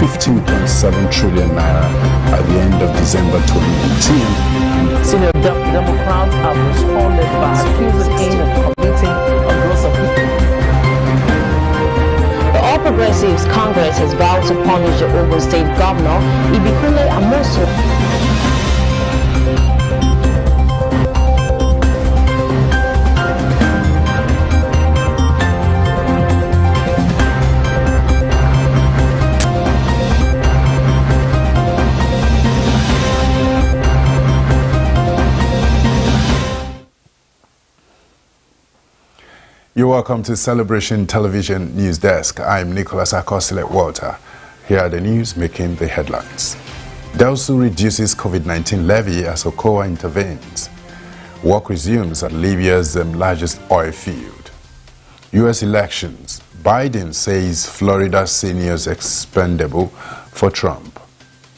15.7 trillion naira at the end of December 2019. Senior Democrats have responded by accusing him of committing a gross offense. The All Progressives Congress has vowed to punish the Ogun State Governor, Ibikule Amosu. You're welcome to Celebration Television News Desk. I'm Nicholas Akosile-Walter. Here are the news making the headlines. Delsu reduces COVID-19 levy as Okowa intervenes. Work resumes at Libya's largest oil field. U.S. elections. Biden says Florida seniors expendable for Trump.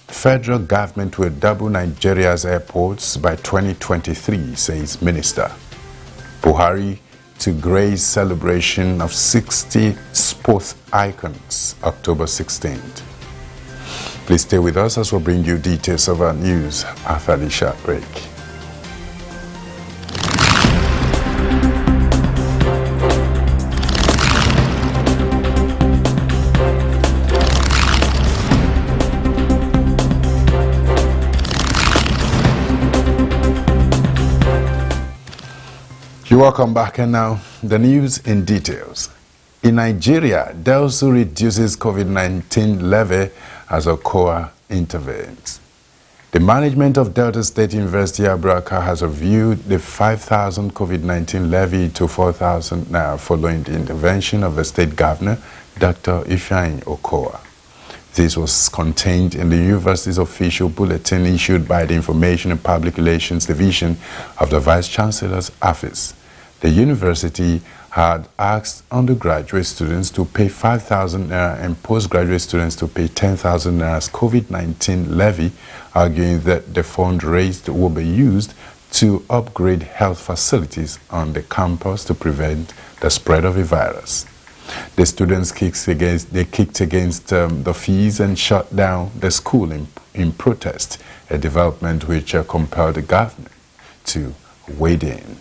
Federal government will double Nigeria's airports by 2023, says Minister. Buhari to grace celebration of 60 sports icons, October 16th. Please stay with us as we bring you details of our news after the short break. You're welcome back, and now the news in details. In Nigeria, Delsu reduces COVID-19 levy as Okowa intervenes. The management of Delta State University Abraka has reviewed the 5,000 COVID-19 levy to 4,000 naira following the intervention of the state governor, Dr. Ifeanyi Okowa. This was contained in the university's official bulletin issued by the Information and Public Relations Division of the Vice Chancellor's Office. The university had asked undergraduate students to pay 5,000 naira and postgraduate students to pay 10,000 naira as COVID-19 levy, arguing that the fund raised will be used to upgrade health facilities on the campus to prevent the spread of the virus. The students kicked against the fees and shut down the school in protest, a development which compelled the government to wade in.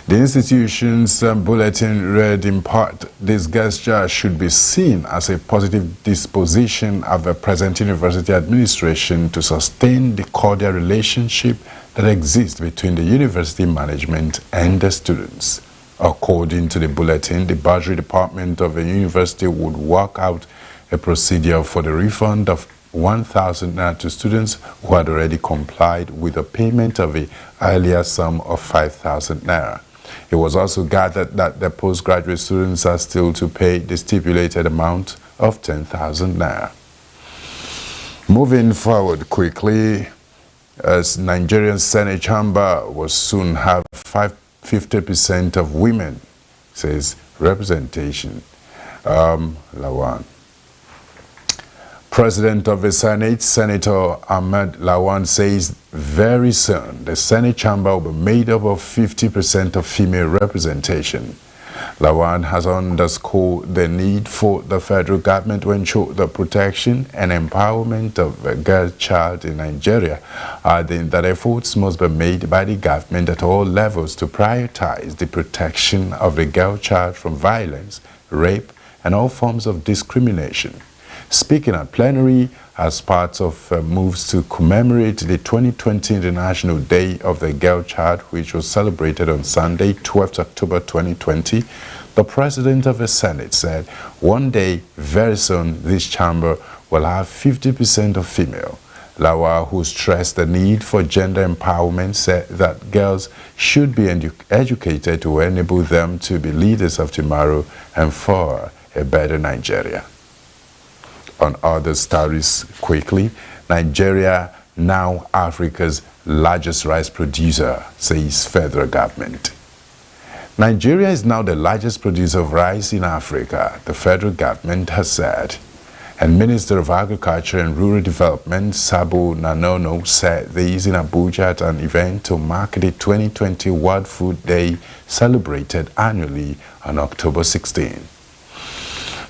The institution's bulletin read in part, this gesture should be seen as a positive disposition of the present university administration to sustain the cordial relationship that exists between the university management and the students. According to the bulletin, the budgetary department of the university would work out a procedure for the refund of 1,000 naira to students who had already complied with the payment of the earlier sum of 5,000 naira. It was also gathered that the postgraduate students are still to pay the stipulated amount of 10,000 naira. Moving forward quickly, as Nigerian Senate chamber will soon have 50% of women, says representation. Lawan. President of the Senate, Senator Ahmed Lawan, says very soon the Senate chamber will be made up of 50% of female representation. Lawan has underscored the need for the federal government to ensure the protection and empowerment of a girl child in Nigeria, adding that efforts must be made by the government at all levels to prioritize the protection of the girl child from violence, rape, and all forms of discrimination. Speaking at plenary as part of moves to commemorate the 2020 International Day of the Girl Child, which was celebrated on Sunday, 12th October 2020, the President of the Senate said one day, very soon, this chamber will have 50% of female. Lawa, who stressed the need for gender empowerment, said that girls should be educated to enable them to be leaders of tomorrow and for a better Nigeria. On other stories quickly, Nigeria, now Africa's largest rice producer, says federal government. Nigeria is now the largest producer of rice in Africa, the federal government has said. And Minister of Agriculture and Rural Development, Sabo Nanono, said this in Abuja at an event to mark the 2020 World Food Day celebrated annually on October 16.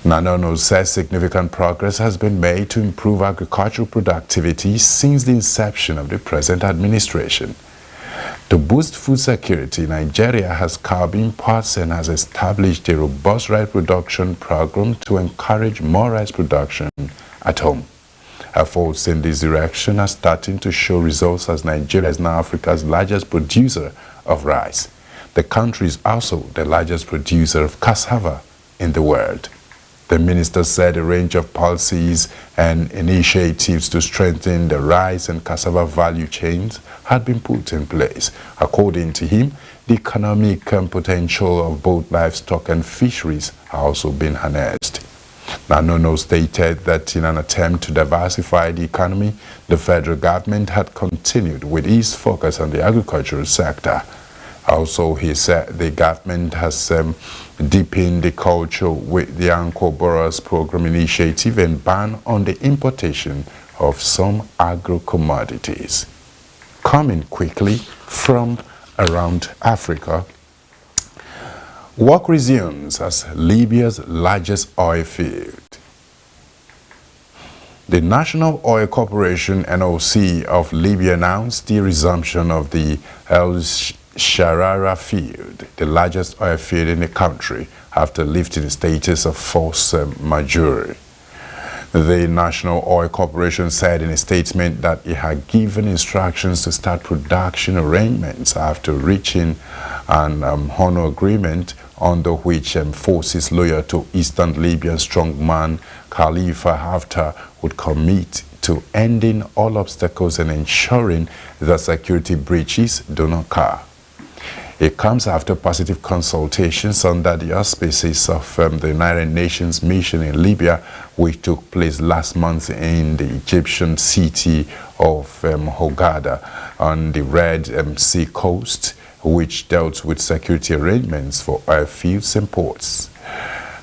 Nanono says significant progress has been made to improve agricultural productivity since the inception of the present administration. To boost food security, Nigeria has curbed imports and has established a robust rice production program to encourage more rice production at home. Efforts in this direction are starting to show results as Nigeria is now Africa's largest producer of rice. The country is also the largest producer of cassava in the world. The minister said a range of policies and initiatives to strengthen the rice and cassava value chains had been put in place. According to him, the economic potential of both livestock and fisheries are also being harnessed. Nanono stated that in an attempt to diversify the economy, the federal government had continued with its focus on the agricultural sector. Also, he said the government has deepened the culture with the INT'L program initiative and ban on the importation of some agro-commodities. Coming quickly from around Africa, work resumes as Libya's largest oil field. The National Oil Corporation (NOC) of Libya announced the resumption of the El Sharara field, the largest oil field in the country, after lifting the status of force majeure. The National Oil Corporation said in a statement that it had given instructions to start production arrangements after reaching an honor agreement under which forces loyal to Eastern Libyan strongman Khalifa Haftar would commit to ending all obstacles and ensuring that security breaches do not occur. It comes after positive consultations under the auspices of the United Nations mission in Libya, which took place last month in the Egyptian city of Hurghada on the Red Sea coast, which dealt with security arrangements for oil fields and ports.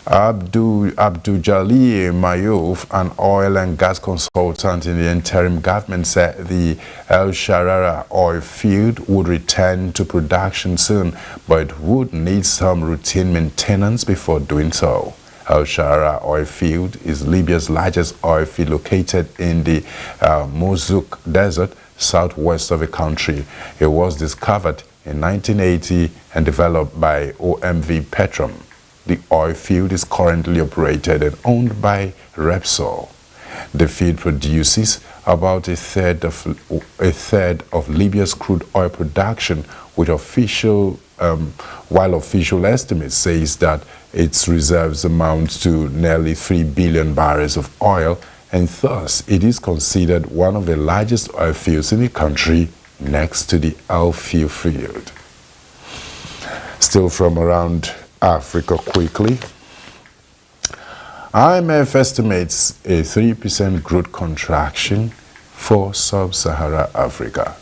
Abdul Jalil Mayouf, an oil and gas consultant in the interim government, said the El Sharara oil field would return to production soon, but it would need some routine maintenance before doing so. El Sharara oil field is Libya's largest oil field located in the Mozouk Desert, southwest of the country. It was discovered in 1980 and developed by OMV Petrom. The oil field is currently operated and owned by Repsol. The field produces about a third of Libya's crude oil production, with while official estimates says that its reserves amount to nearly 3 billion barrels of oil, and thus it is considered one of the largest oil fields in the country, next to the El field. Still from around Africa quickly, IMF estimates a 3% growth contraction for sub-Saharan Africa.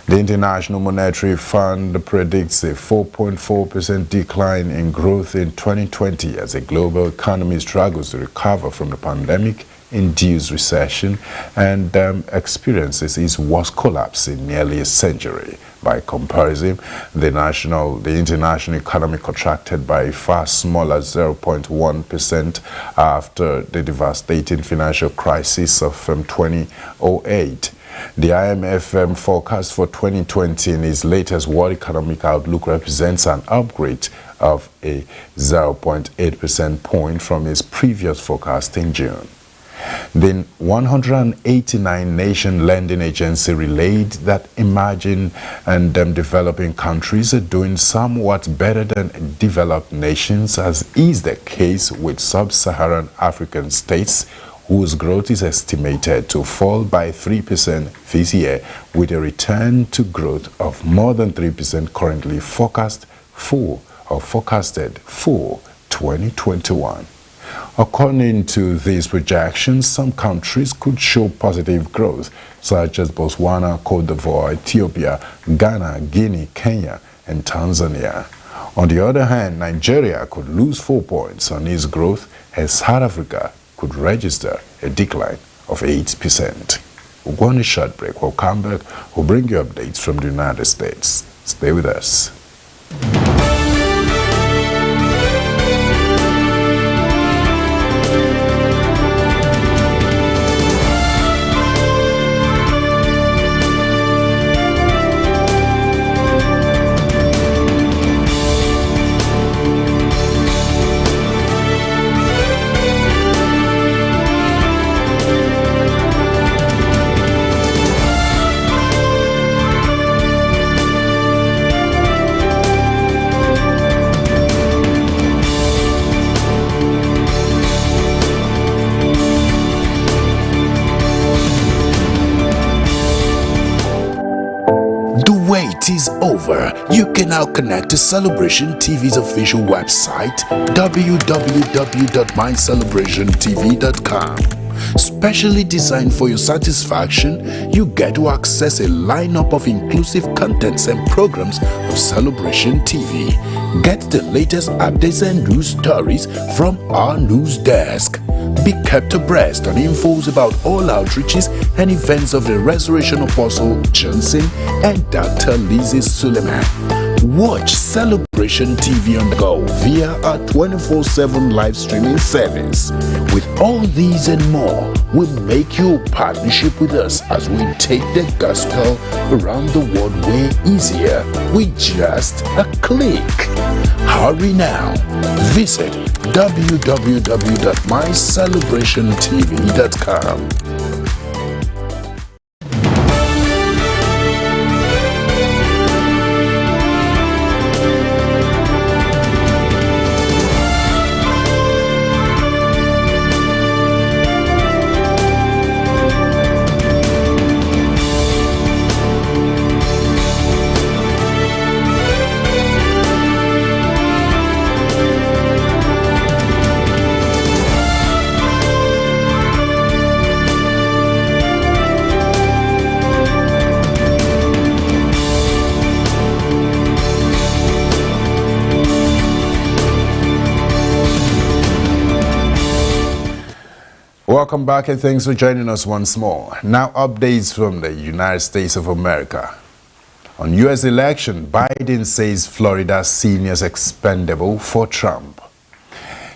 The International Monetary Fund predicts a 4.4% decline in growth in 2020 as the global economy struggles to recover from the pandemic-induced recession and experiences its worst collapse in nearly a century. By comparison, the international economy contracted by a far smaller 0.1% after the devastating financial crisis of 2008. The IMF forecast for 2020 in its latest World Economic Outlook represents an upgrade of a 0.8% point from its previous forecast in June. The 189-nation lending agency relayed that emerging and developing countries are doing somewhat better than developed nations, as is the case with sub-Saharan African states, whose growth is estimated to fall by 3% this year, with a return to growth of more than 3% currently forecasted for 2021. According to these projections, some countries could show positive growth, such as Botswana, Cote d'Ivoire, Ethiopia, Ghana, Guinea, Kenya, and Tanzania. On the other hand, Nigeria could lose 4 points on its growth, and South Africa could register a decline of 8%. We'll go on a short break. We'll come back. We'll bring you updates from the United States. Stay with us. You can now connect to Celebration TV's official website, www.mycelebrationtv.com. Specially designed for your satisfaction, you get to access a lineup of inclusive contents and programs of Celebration TV. Get the latest updates and news stories from our news desk. Be kept abreast on infos about all outreaches and events of the Resurrection Apostle Johnson and Dr. Lizzie Suleiman. Watch Celebration TV on the go via our 24/7 live streaming service. With all these and more, we'll make your partnership with us as we take the gospel around the world way easier with just a click. Hurry now. Visit www.mycelebrationtv.com. Welcome back and thanks for joining us once more. Now updates from the United States of America. On U.S. election, Biden says Florida seniors expendable for Trump.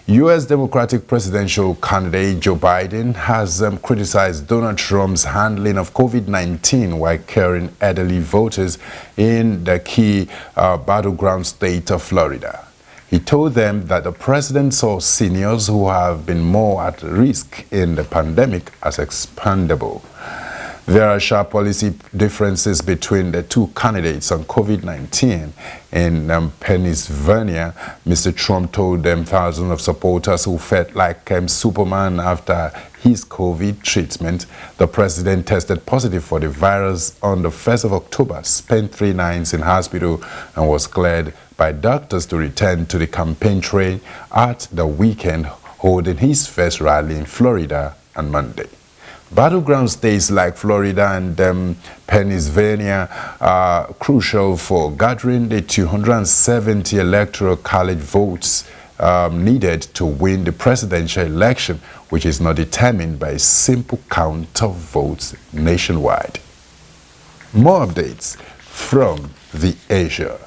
U.S. Democratic presidential candidate Joe Biden has criticized Donald Trump's handling of COVID-19 while carrying elderly voters in the key battleground state of Florida. He told them that the president saw seniors who have been more at risk in the pandemic as expendable. There are sharp policy differences between the two candidates on COVID-19. In Pennsylvania, Mr. Trump told them thousands of supporters who felt like Superman after his COVID treatment. The president tested positive for the virus on the 1st of October, spent 3 nights in hospital, and was cleared by doctors to return to the campaign trail at the weekend, holding his first rally in Florida on Monday. Battleground states like Florida and Pennsylvania are crucial for gathering the 270 electoral college votes needed to win the presidential election, which is not determined by a simple count of votes nationwide. More updates from the Asia.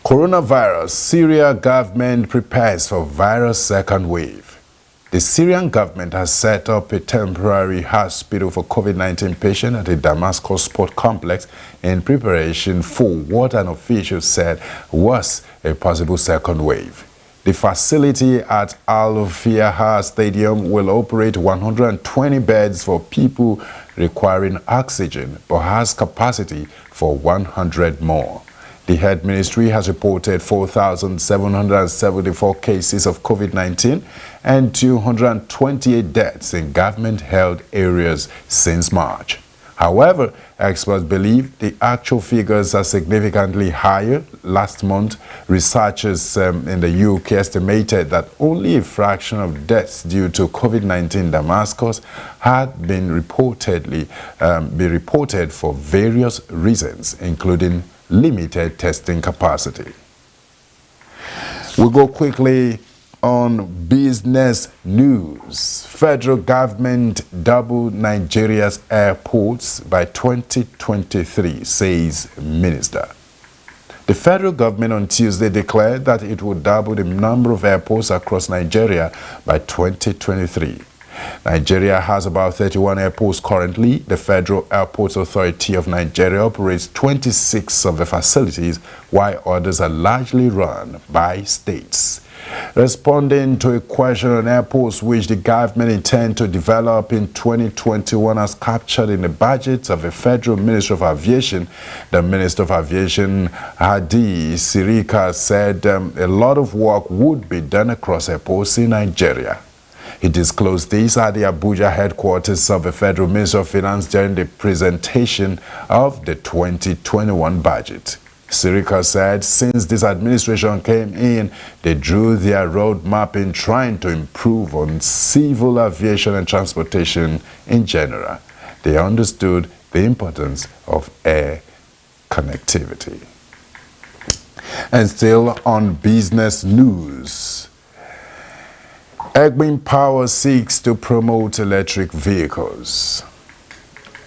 Coronavirus, Syria government prepares for virus second wave. The Syrian government has set up a temporary hospital for COVID-19 patients at the Damascus Sport Complex in preparation for what an official said was a possible second wave. The facility at Al-Fiyaha Stadium will operate 120 beds for people requiring oxygen, but has capacity for 100 more. The health ministry has reported 4,774 cases of COVID-19 and 228 deaths in government-held areas since March. However, experts believe the actual figures are significantly higher. Last month, researchers in the UK estimated that only a fraction of deaths due to COVID-19 in Damascus had been reported for various reasons, including limited testing capacity. We'll go quickly on business news. Federal government doubled Nigeria's airports by 2023, says minister. The federal government on Tuesday declared that it would double the number of airports across Nigeria by 2023. Nigeria has about 31 airports currently. The Federal Airports Authority of Nigeria operates 26 of the facilities, while others are largely run by states. Responding to a question on airports which the government intends to develop in 2021 as captured in the budget of the Federal Ministry of Aviation, the Minister of Aviation, Hadi Sirika, said a lot of work would be done across airports in Nigeria. He disclosed this at the Abuja headquarters of the Federal Ministry of Finance during the presentation of the 2021 budget. Sirika said since this administration came in, they drew their roadmap in trying to improve on civil aviation and transportation in general. They understood the importance of air connectivity. And still on business news, Egbin Power seeks to promote electric vehicles.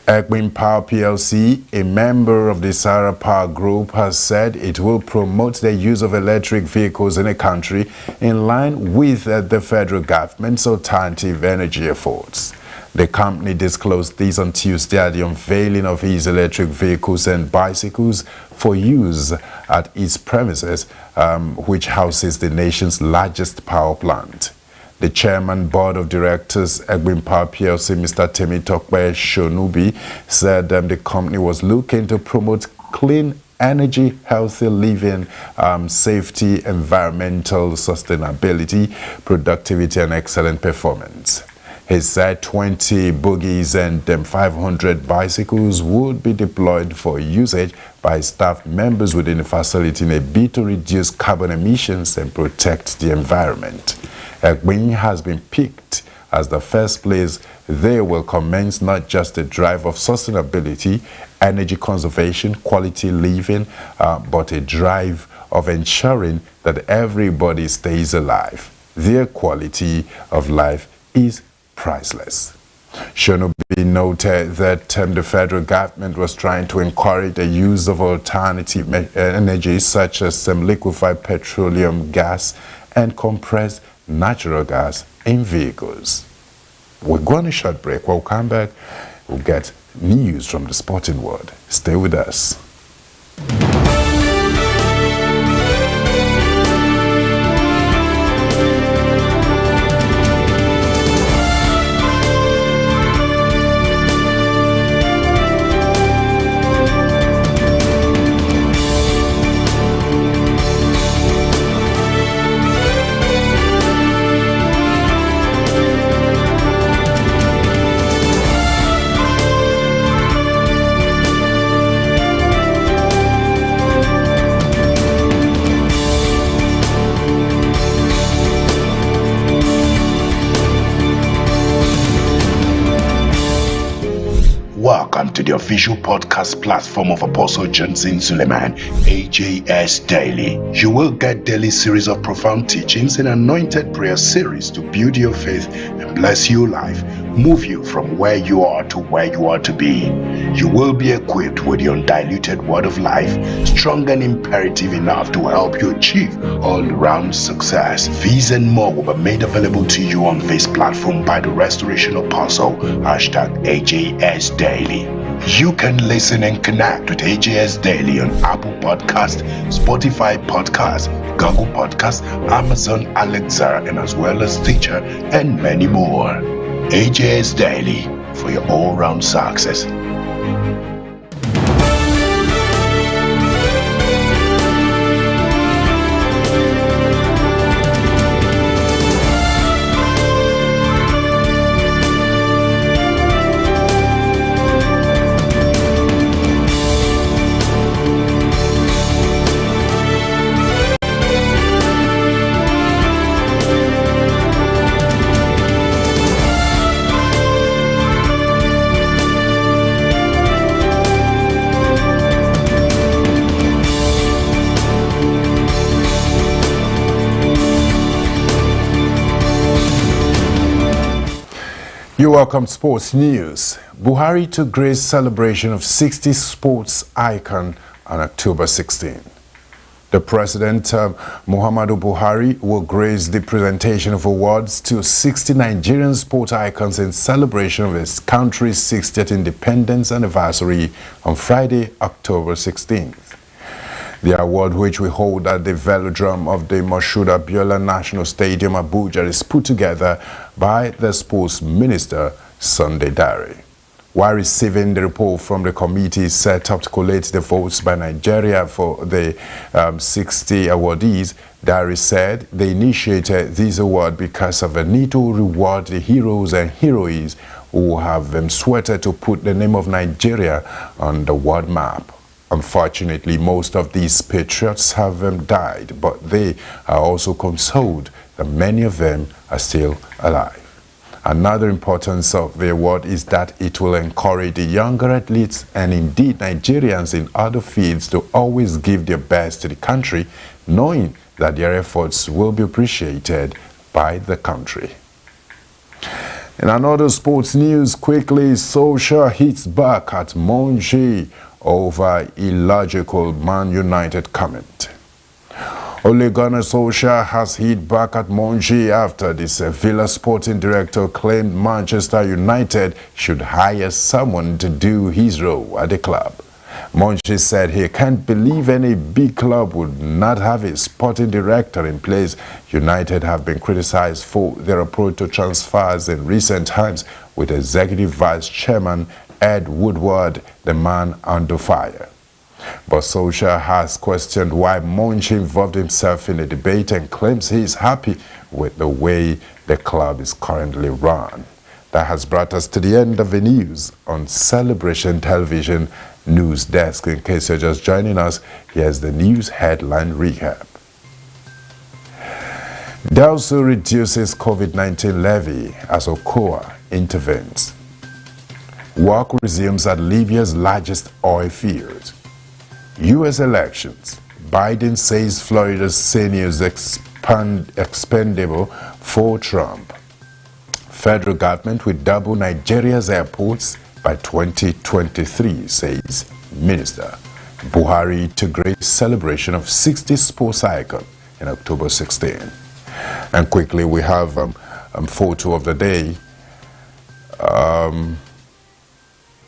Egbin Power PLC, a member of the Sahara Power Group, has said it will promote the use of electric vehicles in the country in line with the federal government's alternative energy efforts. The company disclosed this on Tuesday at the unveiling of its electric vehicles and bicycles for use at its premises, which houses the nation's largest power plant. The chairman board of directors, Egbin Power PLC, Mr. Temitokpe Shonubi, said the company was looking to promote clean energy, healthy living, safety, environmental sustainability, productivity, and excellent performance. He said 20 bogies and 500 bicycles would be deployed for usage by staff members within the facility in a bid to reduce carbon emissions and protect the environment. Egbin has been picked as the first place they will commence not just the drive of sustainability, energy conservation, quality living, but a drive of ensuring that everybody stays alive. Their quality of life is priceless. Shonubi noted that the federal government was trying to encourage the use of alternative energies such as liquefied petroleum gas and compressed natural gas in vehicles. We're going to a short break. We'll come back. We'll get news from the sporting world. Stay with us. Welcome to the official podcast platform of Apostle Johnson Suleiman, AJS Daily. You will get daily series of profound teachings and anointed prayer series to build your faith and bless your life, move you from where you are to where you are to be. You will be equipped with the undiluted word of life, strong and imperative enough to help you achieve all-round success. These and more will be made available to you on this platform by the Restoration Apostle, #AJS Daily. You can listen and connect with AJS Daily on Apple Podcast, Spotify Podcast, Google Podcast, Amazon Alexa, and as well as Stitcher and many more. AJS Daily for your all-round success. You welcome sports news. Buhari to grace celebration of 60 sports icon on October 16. The President, Muhammadu Buhari, will grace the presentation of awards to 60 Nigerian sport icons in celebration of his country's 60th independence anniversary on Friday, October 16th. The award, which we hold at the velodrome of the Moshood Abiola National Stadium, Abuja, is put together by the Sports Minister, Sunday Dare. While receiving the report from the committee set up to collate the votes by Nigeria for the 60 awardees, Dari said they initiated this award because of a need to reward the heroes and heroines who have sweated to put the name of Nigeria on the world map. Unfortunately, most of these patriots have died, but they are also consoled that many of them are still alive. Another importance of the award is that it will encourage the younger athletes and indeed Nigerians in other fields to always give their best to the country, knowing that their efforts will be appreciated by the country. In another sports news, quickly, Solskjaer hits back at Monchi over illogical Man United comment. Ole Gunnar Solskjaer has hit back at Monchi after the Sevilla sporting director claimed Manchester United should hire someone to do his role at the club. Monchi said he can't believe any big club would not have a sporting director in place. United have been criticized for their approach to transfers in recent times, with Executive Vice Chairman Ed Woodward, the man under fire. But Solskjaer has questioned why Monchi involved himself in the debate and claims he is happy with the way the club is currently run. That has brought us to the end of the news on Celebration Television News Desk. In case you're just joining us, here's the news headline recap. DELSU reduces COVID-19 levy as OCOA intervenes. Work resumes at Libya's largest oil field. U.S. elections. Biden says Florida's seniors expendable for Trump. Federal government will double Nigeria's airports by 2023, says Minister. Buhari to great celebration of 60th sports icon in October 16. And quickly, we have photo of the day.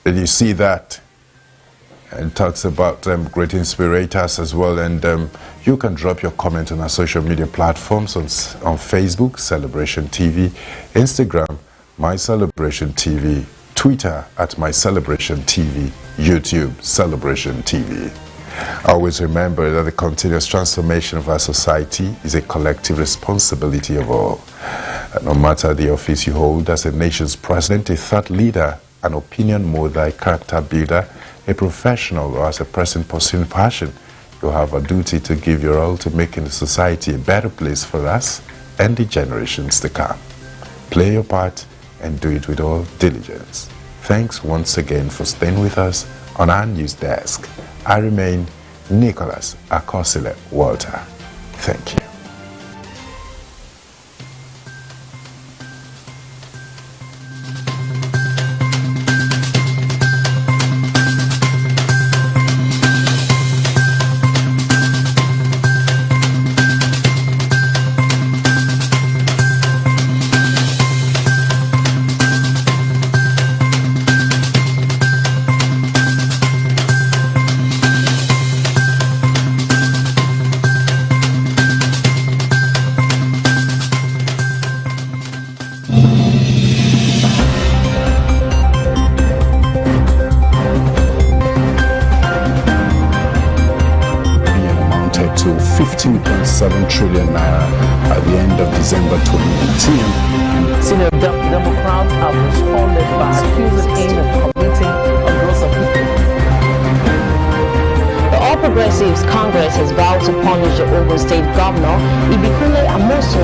Did you see that? And talks about great inspirators as well. And you can drop your comment on our social media platforms on Facebook, Celebration TV, Instagram, My Celebration TV, Twitter at My Celebration TV, YouTube, Celebration TV. Always remember that the continuous transformation of our society is a collective responsibility of all. No matter the office you hold as a nation's president, a thought leader, an opinion molder, a character builder, a professional, or as a person pursuing passion, you have a duty to give your all to making the society a better place for us and the generations to come. Play your part and do it with all diligence. Thanks once again for staying with us on our news desk. I remain Nicholas Akosile Walter. Thank you. To 15.7 trillion naira at the end of December 2019. Senior Democrats have responded by accusing him of committing a gross offense. The All Progressives Congress has vowed to punish the Ogun State Governor Ibikule Amosu